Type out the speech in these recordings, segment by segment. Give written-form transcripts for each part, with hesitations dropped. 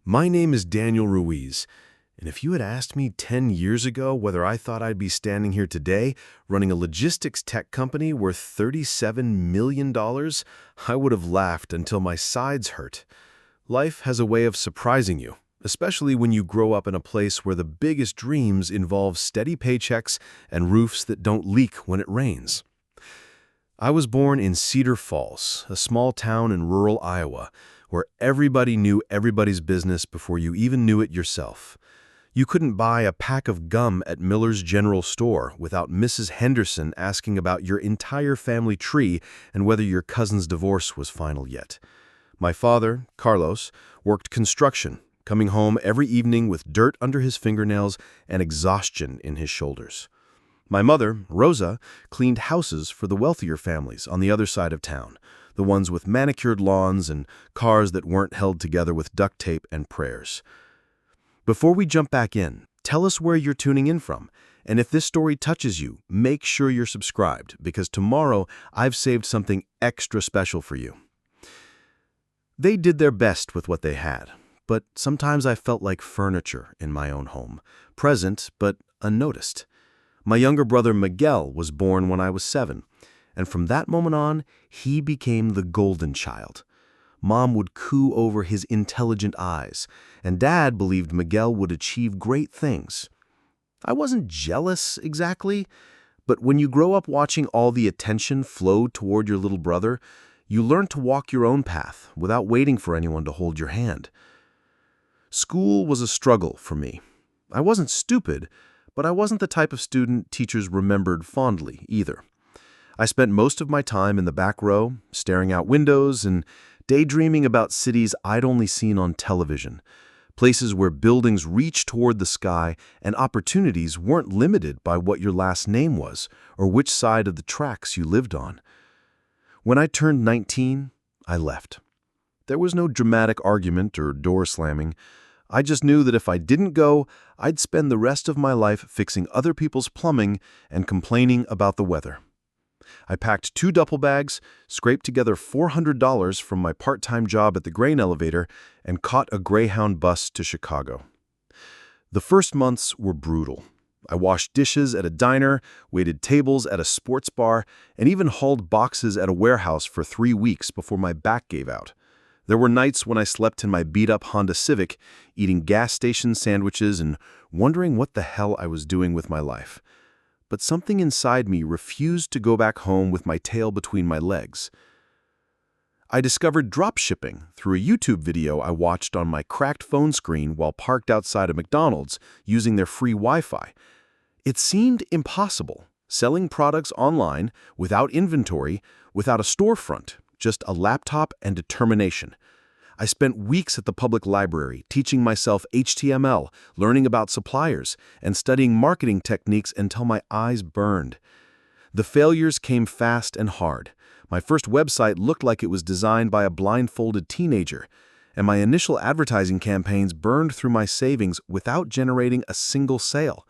My name is Daniel Ruiz, and if you had asked me 10 years ago whether I thought I'd be standing here today running a logistics tech company worth $37 million, I would have laughed until my sides hurt. Life has a way of surprising you, especially when you grow up in a place where the biggest dreams involve steady paychecks and roofs that don't leak when it rains. I was born in Cedar Falls, a small town in rural Iowa, where everybody knew everybody's business before you even knew it yourself. You couldn't buy a pack of gum at Miller's General Store without Mrs. Henderson asking about your entire family tree and whether your cousin's divorce was final yet. My father, Carlos, worked construction, coming home every evening with dirt under his fingernails and exhaustion in his shoulders. My mother, Rosa, cleaned houses for the wealthier families on the other side of town, the ones with manicured lawns and cars that weren't held together with duct tape and prayers. Before we jump back in, tell us where you're tuning in from, and if this story touches you, make sure you're subscribed, because tomorrow I've saved something extra special for you. They did their best with what they had, but sometimes I felt like furniture in my own home, present but unnoticed. My younger brother Miguel was born when I was 7, and from that moment on, he became the golden child. Mom would coo over his intelligent eyes, and Dad believed Miguel would achieve great things. I wasn't jealous exactly, but when you grow up watching all the attention flow toward your little brother, you learn to walk your own path without waiting for anyone to hold your hand. School was a struggle for me. I wasn't stupid, but I wasn't the type of student teachers remembered fondly either. I spent most of my time in the back row, staring out windows and daydreaming about cities I'd only seen on television, places where buildings reached toward the sky and opportunities weren't limited by what your last name was or which side of the tracks you lived on. When I turned 19, I left. There was no dramatic argument or door slamming. I just knew that if I didn't go, I'd spend the rest of my life fixing other people's plumbing and complaining about the weather. I packed 2 duffel bags, scraped together $400 from my part-time job at the grain elevator, and caught a Greyhound bus to Chicago. The first months were brutal. I washed dishes at a diner, waited tables at a sports bar, and even hauled boxes at a warehouse for 3 weeks before my back gave out. There were nights when I slept in my beat-up Honda Civic, eating gas station sandwiches and wondering what the hell I was doing with my life. But something inside me refused to go back home with my tail between my legs. I discovered dropshipping through a YouTube video I watched on my cracked phone screen while parked outside a McDonald's using their free Wi-Fi. It seemed impossible, selling products online, without inventory, without a storefront, just a laptop and determination. I spent weeks at the public library teaching myself HTML, learning about suppliers, and studying marketing techniques until my eyes burned. The failures came fast and hard. My first website looked like it was designed by a blindfolded teenager, and my initial advertising campaigns burned through my savings without generating a single sale.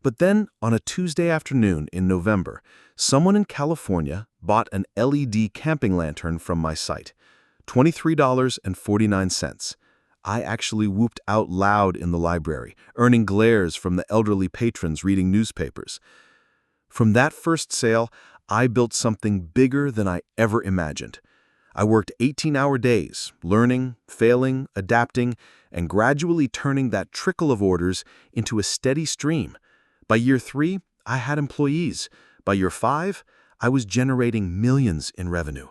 But then, on a Tuesday afternoon in November, someone in California bought an LED camping lantern from my site, $23.49. I actually whooped out loud in the library, earning glares from the elderly patrons reading newspapers. From that first sale, I built something bigger than I ever imagined. I worked 18-hour days, learning, failing, adapting, and gradually turning that trickle of orders into a steady stream. By year 3, I had employees. By year 5, I was generating millions in revenue.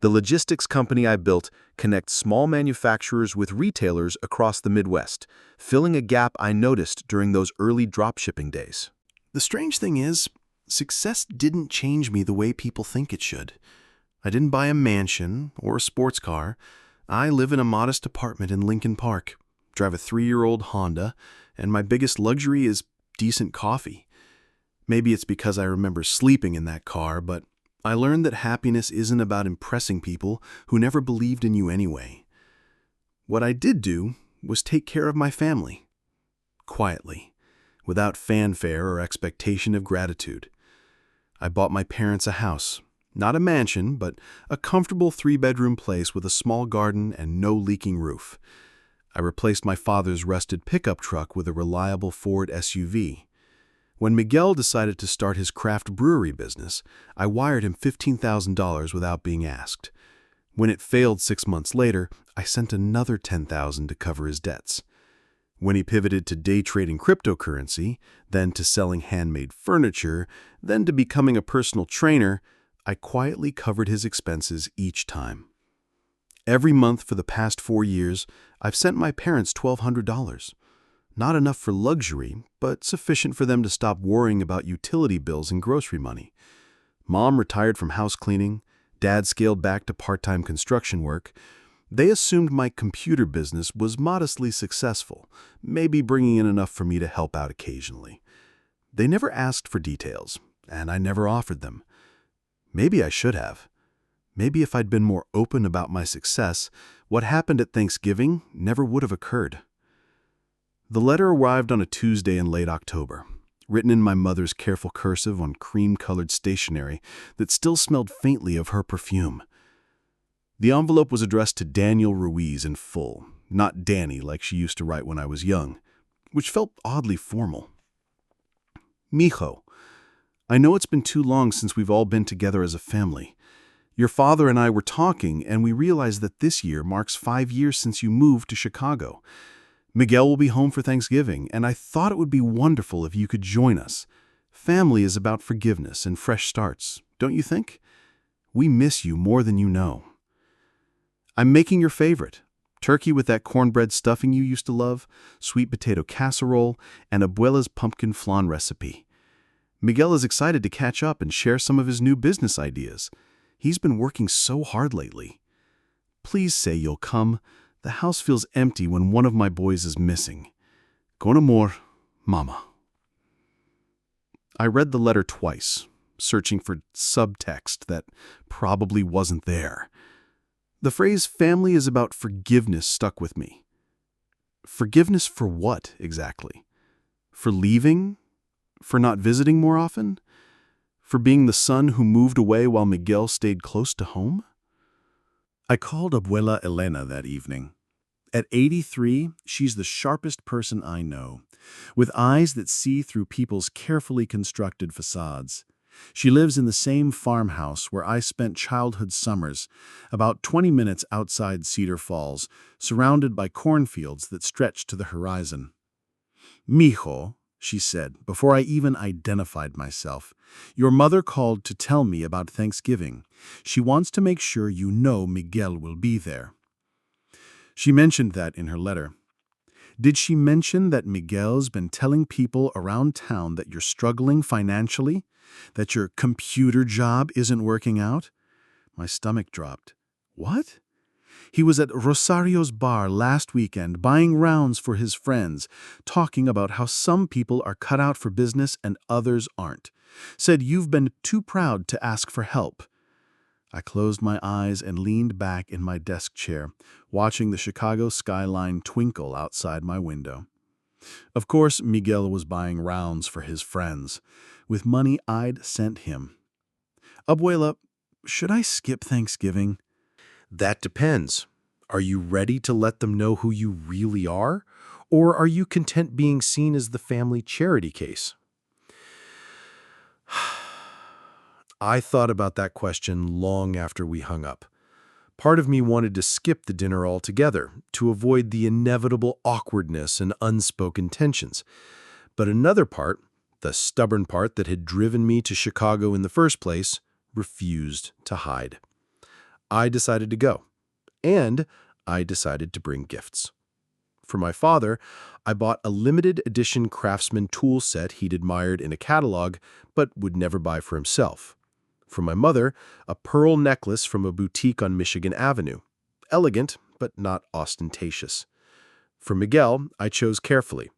The logistics company I built connects small manufacturers with retailers across the Midwest, filling a gap I noticed during those early dropshipping days. The strange thing is, success didn't change me the way people think it should. I didn't buy a mansion or a sports car. I live in a modest apartment in Lincoln Park, drive a 3-year-old Honda, and my biggest luxury is decent coffee. Maybe it's because I remember sleeping in that car, but I learned that happiness isn't about impressing people who never believed in you anyway. What I did do was take care of my family, quietly, without fanfare or expectation of gratitude. I bought my parents a house, not a mansion, but a comfortable 3-bedroom place with a small garden and no leaking roof. I replaced my father's rusted pickup truck with a reliable Ford SUV. When Miguel decided to start his craft brewery business, I wired him $15,000 without being asked. When it failed 6 months later, I sent another $10,000 to cover his debts. When he pivoted to day trading cryptocurrency, then to selling handmade furniture, then to becoming a personal trainer, I quietly covered his expenses each time. Every month for the past 4 years, I've sent my parents $1,200. Not enough for luxury, but sufficient for them to stop worrying about utility bills and grocery money. Mom retired from house cleaning. Dad scaled back to part-time construction work. They assumed my computer business was modestly successful, maybe bringing in enough for me to help out occasionally. They never asked for details, and I never offered them. Maybe I should have. Maybe if I'd been more open about my success, what happened at Thanksgiving never would have occurred. The letter arrived on a Tuesday in late October, written in my mother's careful cursive on cream-colored stationery that still smelled faintly of her perfume. The envelope was addressed to Daniel Ruiz in full, not Danny like she used to write when I was young, which felt oddly formal. Mijo, I know it's been too long since we've all been together as a family. Your father and I were talking, and we realized that this year marks 5 years since you moved to Chicago. Miguel will be home for Thanksgiving, and I thought it would be wonderful if you could join us. Family is about forgiveness and fresh starts, don't you think? We miss you more than you know. I'm making your favorite, turkey with that cornbread stuffing you used to love, sweet potato casserole, and Abuela's pumpkin flan recipe. Miguel is excited to catch up and share some of his new business ideas. He's been working so hard lately. Please say you'll come. The house feels empty when one of my boys is missing. Con amor, Mama. I read the letter twice, searching for subtext that probably wasn't there. The phrase family is about forgiveness stuck with me. Forgiveness for what, exactly? For leaving? For not visiting more often? For being the son who moved away while Miguel stayed close to home? I called Abuela Elena that evening. At 83, she's the sharpest person I know, with eyes that see through people's carefully constructed facades. She lives in the same farmhouse where I spent childhood summers, about 20 minutes outside Cedar Falls, surrounded by cornfields that stretch to the horizon. Mijo, she said, before I even identified myself, your mother called to tell me about Thanksgiving. She wants to make sure you know Miguel will be there. She mentioned that in her letter. Did she mention that Miguel's been telling people around town that you're struggling financially? That your computer job isn't working out? My stomach dropped. What? He was at Rosario's bar last weekend buying rounds for his friends, talking about how some people are cut out for business and others aren't. Said you've been too proud to ask for help. I closed my eyes and leaned back in my desk chair, watching the Chicago skyline twinkle outside my window. Of course, Miguel was buying rounds for his friends, with money I'd sent him. Abuela, should I skip Thanksgiving? That depends. Are you ready to let them know who you really are? Or are you content being seen as the family charity case? I thought about that question long after we hung up. Part of me wanted to skip the dinner altogether, to avoid the inevitable awkwardness and unspoken tensions. But another part, the stubborn part that had driven me to Chicago in the first place, refused to hide. I decided to go, and I decided to bring gifts. For my father, I bought a limited edition Craftsman tool set he'd admired in a catalog, but would never buy for himself. For my mother, a pearl necklace from a boutique on Michigan Avenue. Elegant, but not ostentatious. For Miguel, I chose carefully.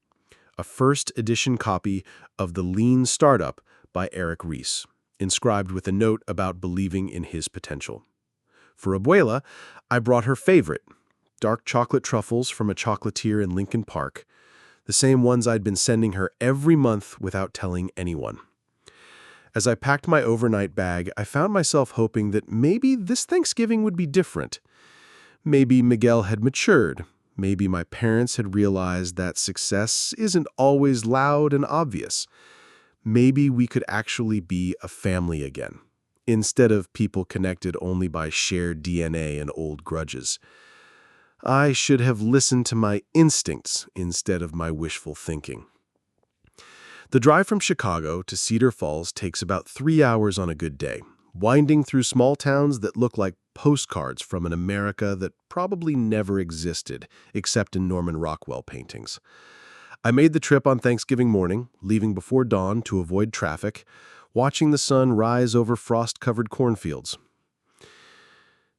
A first edition copy of The Lean Startup by Eric Ries, inscribed with a note about believing in his potential. For Abuela, I brought her favorite, dark chocolate truffles from a chocolatier in Lincoln Park, the same ones I'd been sending her every month without telling anyone. As I packed my overnight bag, I found myself hoping that maybe this Thanksgiving would be different. Maybe Miguel had matured. Maybe my parents had realized that success isn't always loud and obvious. Maybe we could actually be a family again, instead of people connected only by shared DNA and old grudges. I should have listened to my instincts instead of my wishful thinking. The drive from Chicago to Cedar Falls takes about 3 hours on a good day, winding through small towns that look like postcards from an America that probably never existed, except in Norman Rockwell paintings. I made the trip on Thanksgiving morning, leaving before dawn to avoid traffic, watching the sun rise over frost-covered cornfields.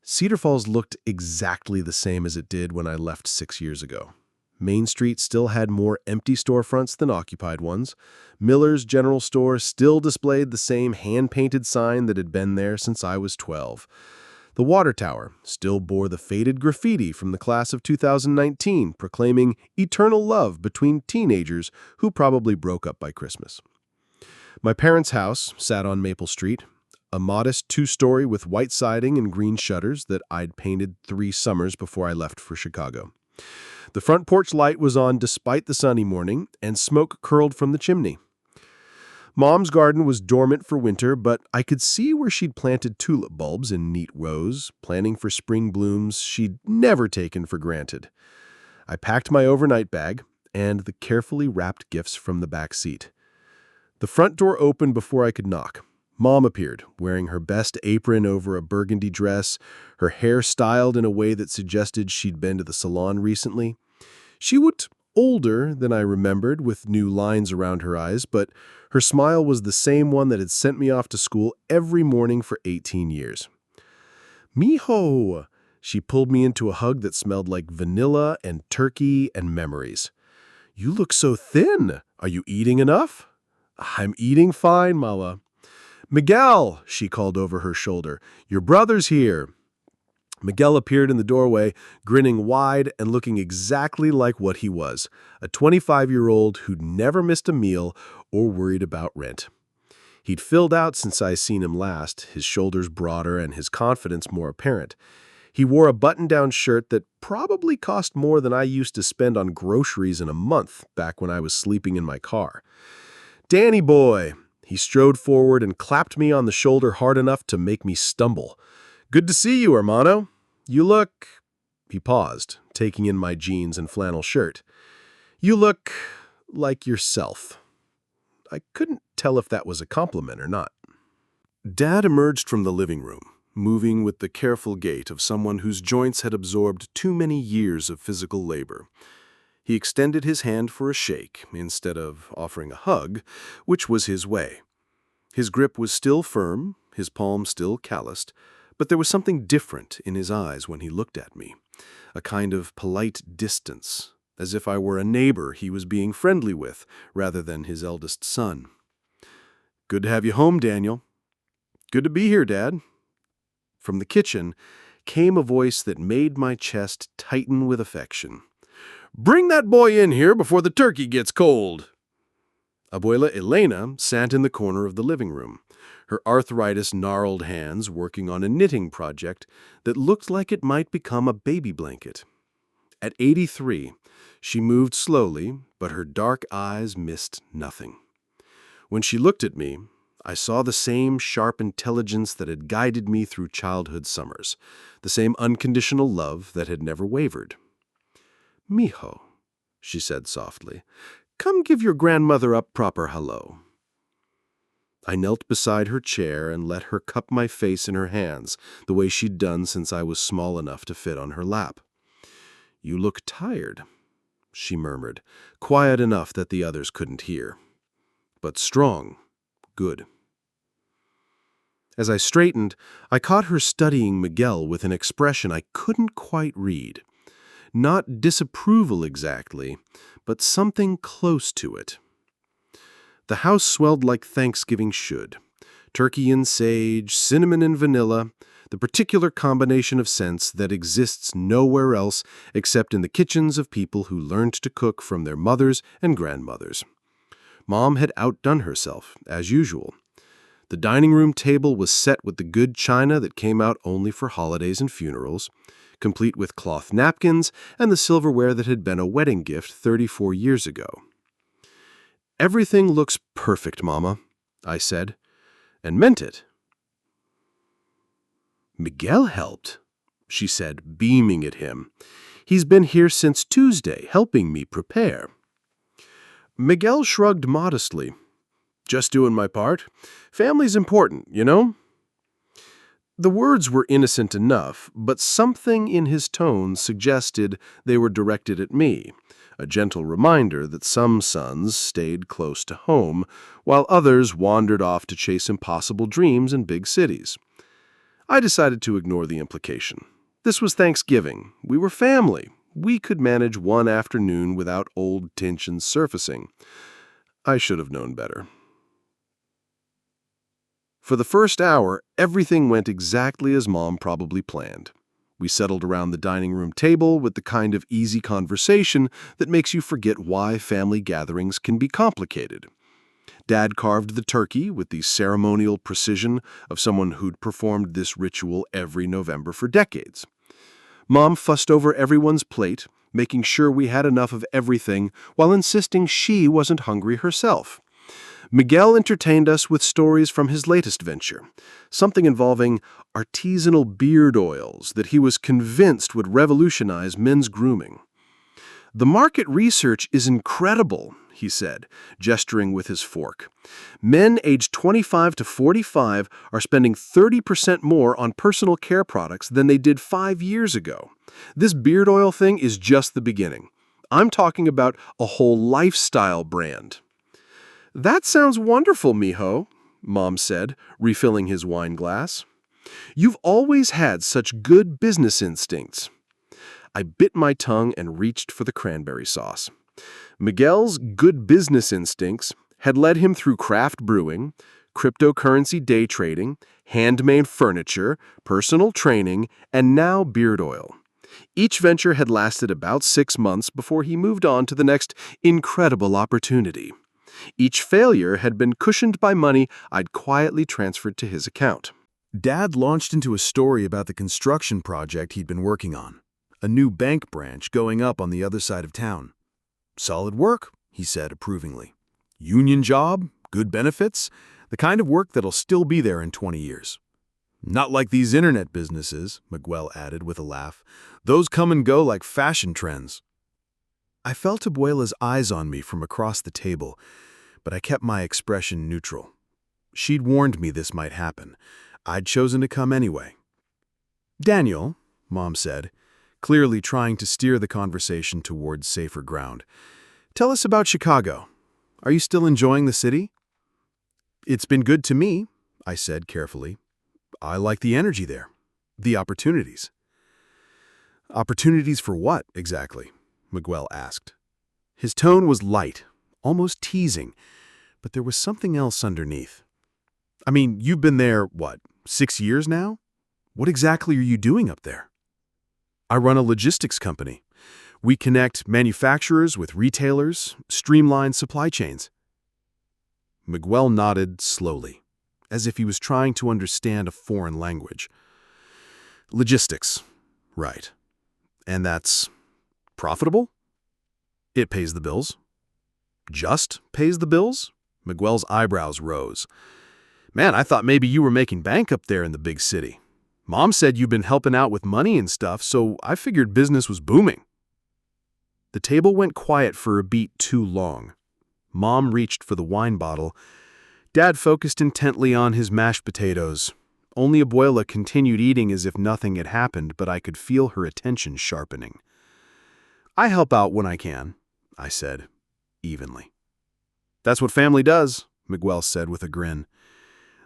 Cedar Falls looked exactly the same as it did when I left 6 years ago. Main Street still had more empty storefronts than occupied ones. Miller's General Store still displayed the same hand-painted sign that had been there since I was 12. The water tower still bore the faded graffiti from the class of 2019 proclaiming eternal love between teenagers who probably broke up by Christmas. My parents' house sat on Maple Street, a modest 2-story with white siding and green shutters that I'd painted 3 summers before I left for Chicago. The front porch light was on despite the sunny morning, and smoke curled from the chimney. Mom's garden was dormant for winter, but I could see where she'd planted tulip bulbs in neat rows, planning for spring blooms she'd never taken for granted. I packed my overnight bag and the carefully wrapped gifts from the back seat. The front door opened before I could knock. Mom appeared, wearing her best apron over a burgundy dress, her hair styled in a way that suggested she'd been to the salon recently. She looked older than I remembered, with new lines around her eyes, but her smile was the same one that had sent me off to school every morning for 18 years. Mijo! She pulled me into a hug that smelled like vanilla and turkey and memories. You look so thin. Are you eating enough? I'm eating fine, Mala. Miguel, she called over her shoulder. Your brother's here. Miguel appeared in the doorway, grinning wide and looking exactly like what he was, a 25-year-old who'd never missed a meal or worried about rent. He'd filled out since I seen him last, his shoulders broader and his confidence more apparent. He wore a button-down shirt that probably cost more than I used to spend on groceries in a month back when I was sleeping in my car. Danny boy! He strode forward and clapped me on the shoulder hard enough to make me stumble. Good to see you, hermano. You look... He paused, taking in my jeans and flannel shirt. You look like yourself. I couldn't tell if that was a compliment or not. Dad emerged from the living room, moving with the careful gait of someone whose joints had absorbed too many years of physical labor. He extended his hand for a shake instead of offering a hug, which was his way. His grip was still firm, his palm still calloused, but there was something different in his eyes when he looked at me, a kind of polite distance, as if I were a neighbor he was being friendly with rather than his eldest son. Good to have you home, Daniel. Good to be here, Dad. From the kitchen came a voice that made my chest tighten with affection. Bring that boy in here before the turkey gets cold. Abuela Elena sat in the corner of the living room, her arthritis-gnarled hands working on a knitting project that looked like it might become a baby blanket. At 83, she moved slowly, but her dark eyes missed nothing. When she looked at me, I saw the same sharp intelligence that had guided me through childhood summers, the same unconditional love that had never wavered. Mijo, she said softly, come give your grandmother a proper hello. I knelt beside her chair and let her cup my face in her hands, the way she'd done since I was small enough to fit on her lap. You look tired, she murmured, quiet enough that the others couldn't hear. But strong, good. As I straightened, I caught her studying Miguel with an expression I couldn't quite read. Not disapproval exactly, but something close to it. The house swelled like Thanksgiving should. Turkey and sage, cinnamon and vanilla, the particular combination of scents that exists nowhere else except in the kitchens of people who learned to cook from their mothers and grandmothers. Mom had outdone herself, as usual. The dining room table was set with the good china that came out only for holidays and funerals. complete with cloth napkins and the silverware that had been a wedding gift 34 years ago. "Everything looks perfect, Mama," I said, and meant it. "Miguel helped," she said, beaming at him. "He's been here since Tuesday, helping me prepare." Miguel shrugged modestly. "Just doing my part. Family's important, you know?" The words were innocent enough, but something in his tone suggested they were directed at me, a gentle reminder that some sons stayed close to home, while others wandered off to chase impossible dreams in big cities. I decided to ignore the implication. This was Thanksgiving. We were family. We could manage one afternoon without old tensions surfacing. I should have known better. For the first hour, everything went exactly as Mom probably planned. We settled around the dining room table with the kind of easy conversation that makes you forget why family gatherings can be complicated. Dad carved the turkey with the ceremonial precision of someone who'd performed this ritual every November for decades. Mom fussed over everyone's plate, making sure we had enough of everything while insisting she wasn't hungry herself. Miguel entertained us with stories from his latest venture, something involving artisanal beard oils that he was convinced would revolutionize men's grooming. "The market research is incredible," he said, gesturing with his fork. "Men aged 25 to 45 are spending 30% more on personal care products than they did 5 years ago. This beard oil thing is just the beginning. I'm talking about a whole lifestyle brand." "That sounds wonderful, mijo," Mom said, refilling his wine glass. "You've always had such good business instincts." I bit my tongue and reached for the cranberry sauce. Miguel's good business instincts had led him through craft brewing, cryptocurrency day trading, handmade furniture, personal training, and now beard oil. Each venture had lasted about 6 months before he moved on to the next incredible opportunity. Each failure had been cushioned by money I'd quietly transferred to his account. Dad launched into a story about the construction project he'd been working on, a new bank branch going up on the other side of town. "Solid work," he said approvingly. "Union job, good benefits, the kind of work that'll still be there in 20 years. Not like these internet businesses," Miguel added with a laugh. "Those come and go like fashion trends." I felt Abuela's eyes on me from across the table, but I kept my expression neutral. She'd warned me this might happen. I'd chosen to come anyway. "Daniel," Mom said, clearly trying to steer the conversation towards safer ground, "tell us about Chicago. Are you still enjoying the city?" "It's been good to me," I said carefully. "I like the energy there, the opportunities." "Opportunities for what, exactly?" Miguel asked. His tone was light, almost teasing, but there was something else underneath. "I mean, you've been there, 6 years now? What exactly are you doing up there?" "I run a logistics company. We connect manufacturers with retailers, streamline supply chains." Miguel nodded slowly, as if he was trying to understand a foreign language. "Logistics, right. And that's profitable?" "It pays the bills." "Just pays the bills?" Miguel's eyebrows rose. "Man, I thought maybe you were making bank up there in the big city. Mom said you've been helping out with money and stuff, so I figured business was booming." The table went quiet for a beat too long. Mom reached for the wine bottle. Dad focused intently on his mashed potatoes. Only Abuela continued eating as if nothing had happened, but I could feel her attention sharpening. "I help out when I can," I said, evenly. "That's what family does," Miguel said with a grin.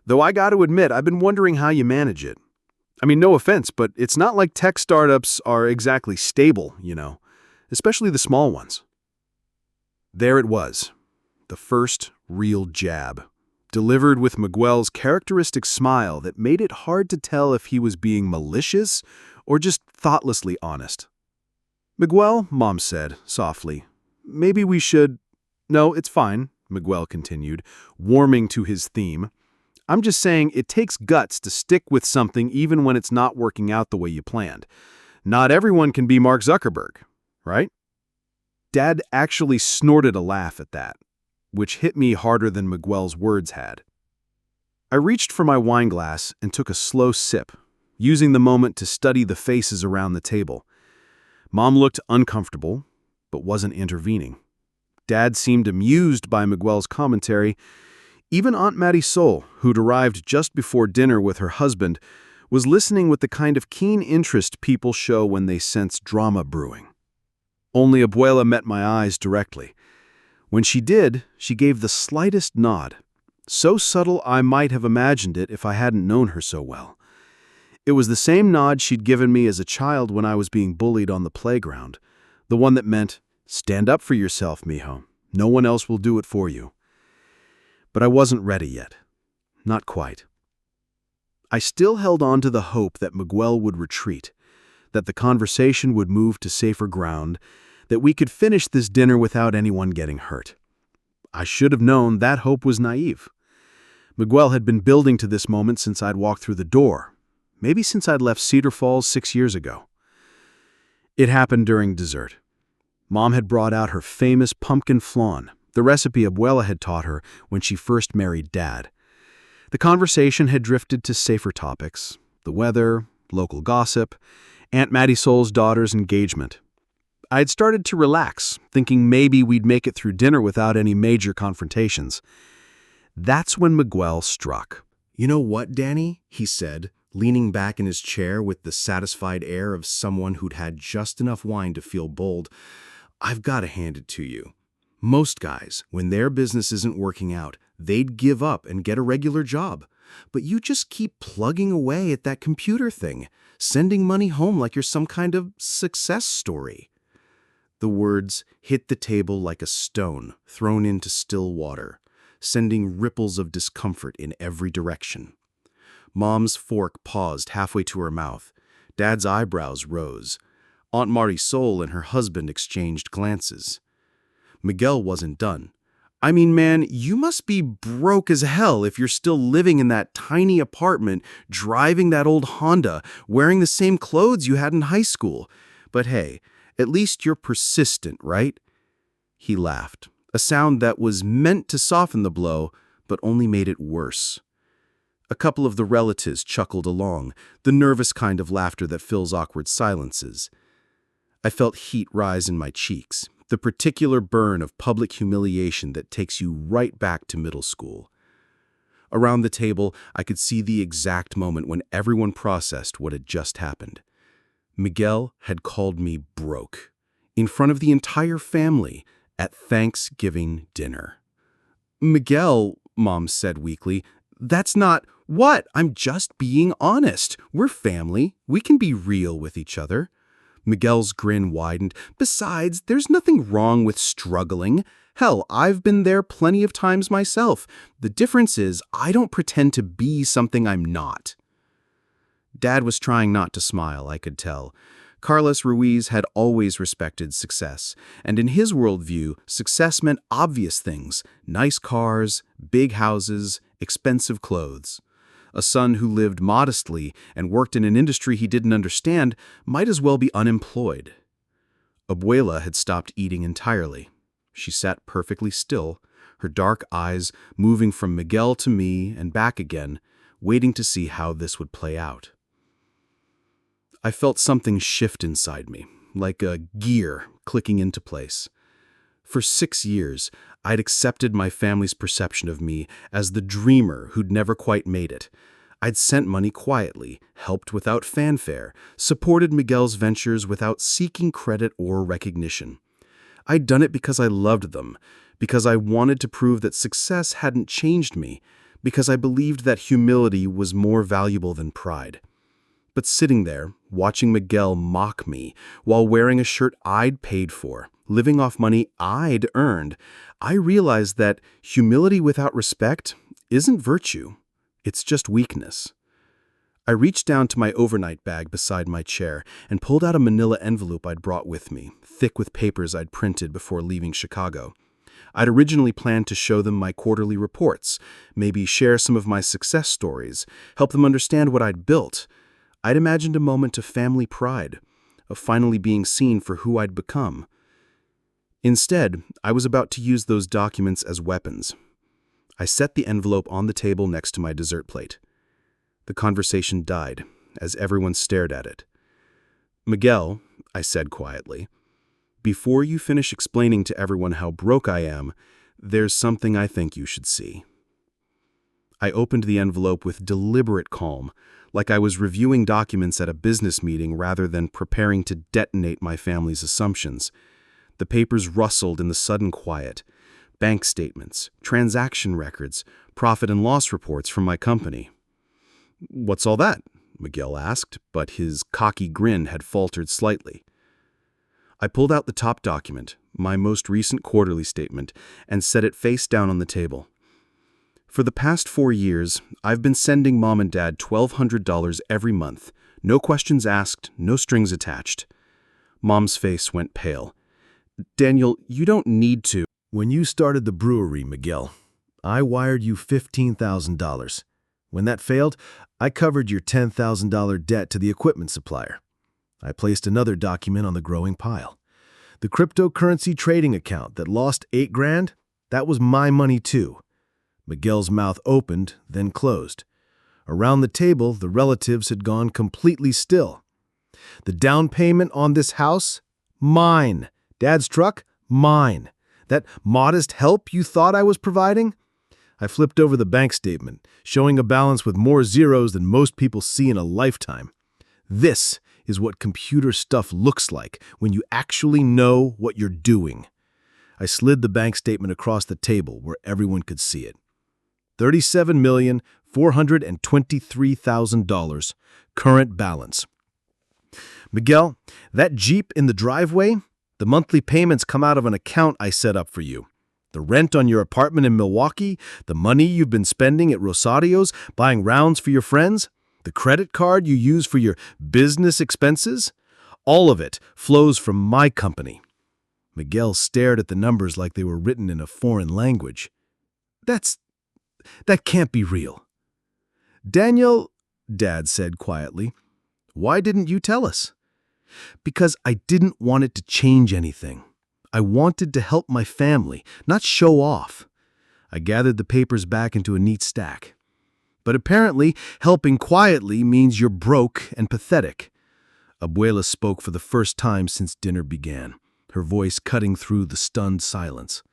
"Though I got to admit, I've been wondering how you manage it. I mean, no offense, but it's not like tech startups are exactly stable, especially the small ones." There it was, the first real jab, delivered with Miguel's characteristic smile that made it hard to tell if he was being malicious or just thoughtlessly honest. "Miguel," Mom said, softly, "maybe we should—" "No, it's fine," Miguel continued, warming to his theme. "I'm just saying it takes guts to stick with something even when it's not working out the way you planned. Not everyone can be Mark Zuckerberg, right? Dad actually snorted a laugh at that, which hit me harder than Miguel's words had. I reached for my wine glass and took a slow sip, using the moment to study the faces around the table. Mom looked uncomfortable, but wasn't intervening. Dad seemed amused by Miguel's commentary. Even Aunt Marisol, who'd arrived just before dinner with her husband, was listening with the kind of keen interest people show when they sense drama brewing. Only Abuela met my eyes directly. When she did, she gave the slightest nod, so subtle I might have imagined it if I hadn't known her so well. It was the same nod she'd given me as a child when I was being bullied on the playground, the one that meant, "Stand up for yourself, mijo. No one else will do it for you." But I wasn't ready yet. Not quite. I still held on to the hope that Miguel would retreat, that the conversation would move to safer ground, that we could finish this dinner without anyone getting hurt. I should have known that hope was naive. Miguel had been building to this moment since I'd walked through the door, maybe since I'd left Cedar Falls 6 years ago. It happened during dessert. Mom had brought out her famous pumpkin flan, the recipe Abuela had taught her when she first married Dad. The conversation had drifted to safer topics: the weather, local gossip, Aunt Marisol's daughter's engagement. I'd started to relax, thinking maybe we'd make it through dinner without any major confrontations. That's when Miguel struck. "You know what, Danny?" he said, leaning back in his chair with the satisfied air of someone who'd had just enough wine to feel bold. "I've got to hand it to you. Most guys, when their business isn't working out, they'd give up and get a regular job. But you just keep plugging away at that computer thing, sending money home like you're some kind of success story." The words hit the table like a stone thrown into still water, sending ripples of discomfort in every direction. Mom's fork paused halfway to her mouth. Dad's eyebrows rose. Aunt Marisol and her husband exchanged glances. Miguel wasn't done. "I mean, man, you must be broke as hell if you're still living in that tiny apartment, driving that old Honda, wearing the same clothes you had in high school. But hey, at least you're persistent, right?" He laughed, a sound that was meant to soften the blow, but only made it worse. A couple of the relatives chuckled along, the nervous kind of laughter that fills awkward silences. I felt heat rise in my cheeks, the particular burn of public humiliation that takes you right back to middle school. Around the table, I could see the exact moment when everyone processed what had just happened. Miguel had called me broke, in front of the entire family, at Thanksgiving dinner. "Miguel," Mom said weakly, "that's not—" "What? I'm just being honest. We're family. We can be real with each other." Miguel's grin widened. "Besides, there's nothing wrong with struggling. Hell, I've been there plenty of times myself. The difference is I don't pretend to be something I'm not." Dad was trying not to smile, I could tell. Carlos Ruiz had always respected success, and in his worldview, success meant obvious things: nice cars, big houses, expensive clothes. A son who lived modestly and worked in an industry he didn't understand might as well be unemployed. Abuela had stopped eating entirely. She sat perfectly still, her dark eyes moving from Miguel to me and back again, waiting to see how this would play out. I felt something shift inside me, like a gear clicking into place. For 6 years, I'd accepted my family's perception of me as the dreamer who'd never quite made it. I'd sent money quietly, helped without fanfare, supported Miguel's ventures without seeking credit or recognition. I'd done it because I loved them, because I wanted to prove that success hadn't changed me, because I believed that humility was more valuable than pride. But sitting there, watching Miguel mock me while wearing a shirt I'd paid for, living off money I'd earned, I realized that humility without respect isn't virtue. It's just weakness. I reached down to my overnight bag beside my chair and pulled out a manila envelope I'd brought with me, thick with papers I'd printed before leaving Chicago. I'd originally planned to show them my quarterly reports, maybe share some of my success stories, help them understand what I'd built. I'd imagined a moment of family pride, of finally being seen for who I'd become. Instead, I was about to use those documents as weapons. I set the envelope on the table next to my dessert plate. The conversation died as everyone stared at it. "Miguel," I said quietly, "before you finish explaining to everyone how broke I am, there's something I think you should see." I opened the envelope with deliberate calm, like I was reviewing documents at a business meeting rather than preparing to detonate my family's assumptions. The papers rustled in the sudden quiet. Bank statements, transaction records, profit and loss reports from my company. "What's all that?" Miguel asked, but his cocky grin had faltered slightly. I pulled out the top document, my most recent quarterly statement, and set it face down on the table. "For the past 4 years, I've been sending Mom and Dad $1,200 every month. No questions asked, no strings attached." Mom's face went pale. "Daniel, you don't need to." When you started the brewery, Miguel, I wired you $15,000. When that failed, I covered your $10,000 debt to the equipment supplier. I placed another document on the growing pile. The cryptocurrency trading account that lost $8,000, that was my money too. Miguel's mouth opened, then closed. Around the table, the relatives had gone completely still. "The down payment on this house? Mine. Dad's truck? Mine. That modest help you thought I was providing?" I flipped over the bank statement, showing a balance with more zeros than most people see in a lifetime. This is what computer stuff looks like when you actually know what you're doing. I slid the bank statement across the table where everyone could see it. $37,423,000, current balance. "Miguel, that Jeep in the driveway, the monthly payments come out of an account I set up for you. The rent on your apartment in Milwaukee, the money you've been spending at Rosario's buying rounds for your friends, the credit card you use for your business expenses, all of it flows from my company." Miguel stared at the numbers like they were written in a foreign language. That can't be real." "Daniel," Dad said quietly, "why didn't you tell us?" "Because I didn't want it to change anything. I wanted to help my family, not show off." I gathered the papers back into a neat stack. "But apparently, helping quietly means you're broke and pathetic." Abuela spoke for the first time since dinner began, her voice cutting through the stunned silence.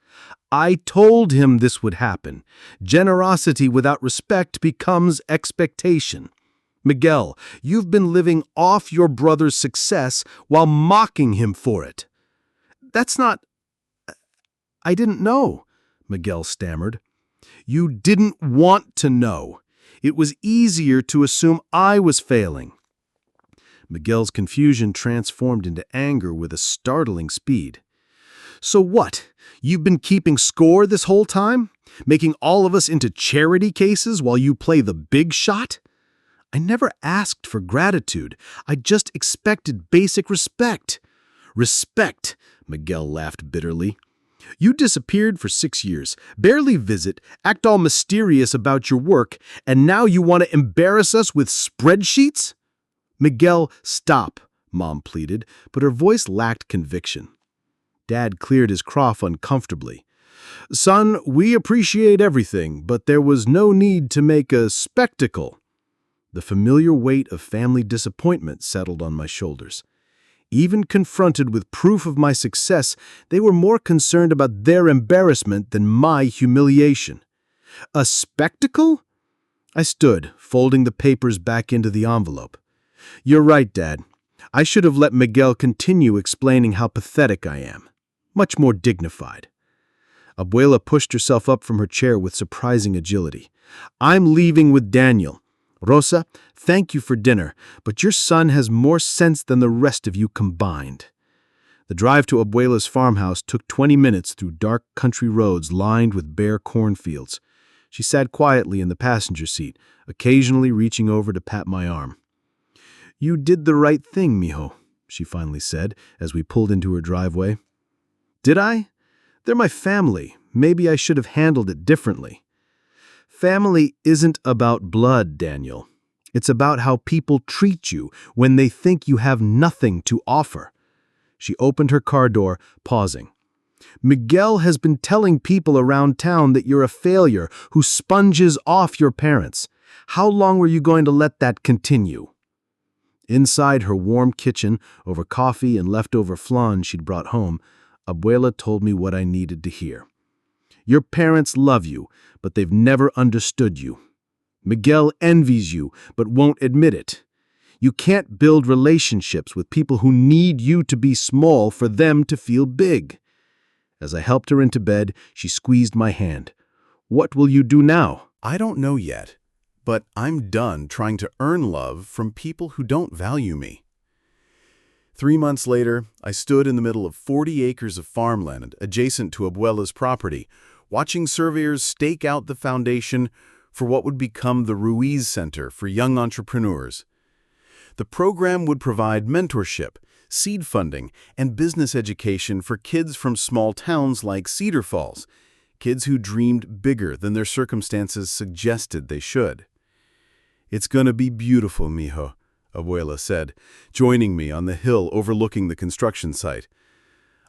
"I told him this would happen. Generosity without respect becomes expectation. Miguel, you've been living off your brother's success while mocking him for it." "That's not... I didn't know," Miguel stammered. "You didn't want to know. It was easier to assume I was failing." Miguel's confusion transformed into anger with a startling speed. "So what? You've been keeping score this whole time? Making all of us into charity cases while you play the big shot? I never asked for gratitude. I just expected basic respect." "Respect," Miguel laughed bitterly. "You disappeared for 6 years, barely visit, act all mysterious about your work, and now you want to embarrass us with spreadsheets?" "Miguel, stop," Mom pleaded, but her voice lacked conviction. Dad cleared his cough uncomfortably. "Son, we appreciate everything, but there was no need to make a spectacle." The familiar weight of family disappointment settled on my shoulders. Even confronted with proof of my success, they were more concerned about their embarrassment than my humiliation. "A spectacle?" I stood, folding the papers back into the envelope. "You're right, Dad. I should have let Miguel continue explaining how pathetic I am. Much more dignified." Abuela pushed herself up from her chair with surprising agility. "I'm leaving with Daniel. Rosa, thank you for dinner, but your son has more sense than the rest of you combined." The drive to Abuela's farmhouse took 20 minutes through dark country roads lined with bare cornfields. She sat quietly in the passenger seat, occasionally reaching over to pat my arm. "You did the right thing, mijo," she finally said as we pulled into her driveway. "Did I? They're my family. Maybe I should have handled it differently." "Family isn't about blood, Daniel. It's about how people treat you when they think you have nothing to offer. She opened her car door, pausing. Miguel has been telling people around town that you're a failure who sponges off your parents. How long were you going to let that continue? Inside her warm kitchen, over coffee and leftover flan she'd brought home, Abuela told me what I needed to hear. Your parents love you, but they've never understood you. Miguel envies you, but won't admit it. You can't build relationships with people who need you to be small for them to feel big. As I helped her into bed, she squeezed my hand. What will you do now? I don't know yet, but I'm done trying to earn love from people who don't value me. 3 months later, I stood in the middle of 40 acres of farmland adjacent to Abuela's property, watching surveyors stake out the foundation for what would become the Ruiz Center for Young Entrepreneurs. The program would provide mentorship, seed funding, and business education for kids from small towns like Cedar Falls, kids who dreamed bigger than their circumstances suggested they should. It's gonna be beautiful, mijo, Abuela said, joining me on the hill overlooking the construction site.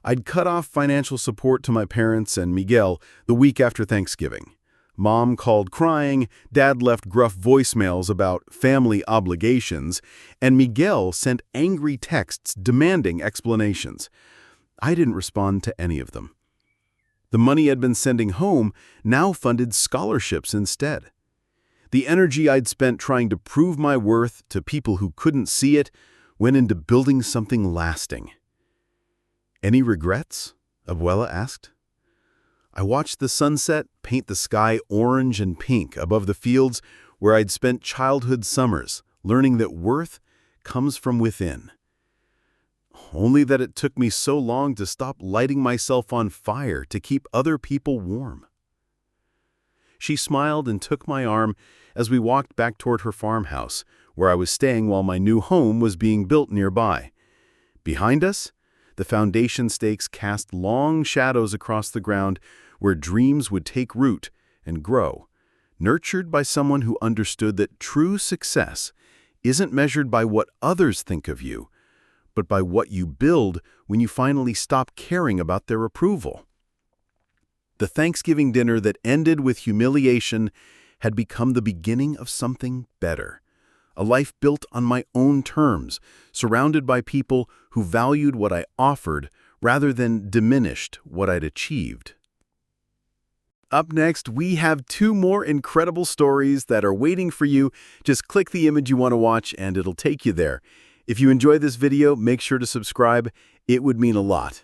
I'd cut off financial support to my parents and Miguel the week after Thanksgiving. Mom called crying, Dad left gruff voicemails about family obligations, and Miguel sent angry texts demanding explanations. I didn't respond to any of them. The money I'd been sending home now funded scholarships instead. The energy I'd spent trying to prove my worth to people who couldn't see it went into building something lasting. Any regrets? Abuela asked. I watched the sunset paint the sky orange and pink above the fields where I'd spent childhood summers, learning that worth comes from within. Only that it took me so long to stop lighting myself on fire to keep other people warm. She smiled and took my arm as we walked back toward her farmhouse, where I was staying while my new home was being built nearby. Behind us, the foundation stakes cast long shadows across the ground where dreams would take root and grow, nurtured by someone who understood that true success isn't measured by what others think of you, but by what you build when you finally stop caring about their approval. The Thanksgiving dinner that ended with humiliation had become the beginning of something better. A life built on my own terms, surrounded by people who valued what I offered rather than diminished what I'd achieved. Up next, we have 2 more incredible stories that are waiting for you. Just click the image you want to watch and it'll take you there. If you enjoyed this video, make sure to subscribe. It would mean a lot.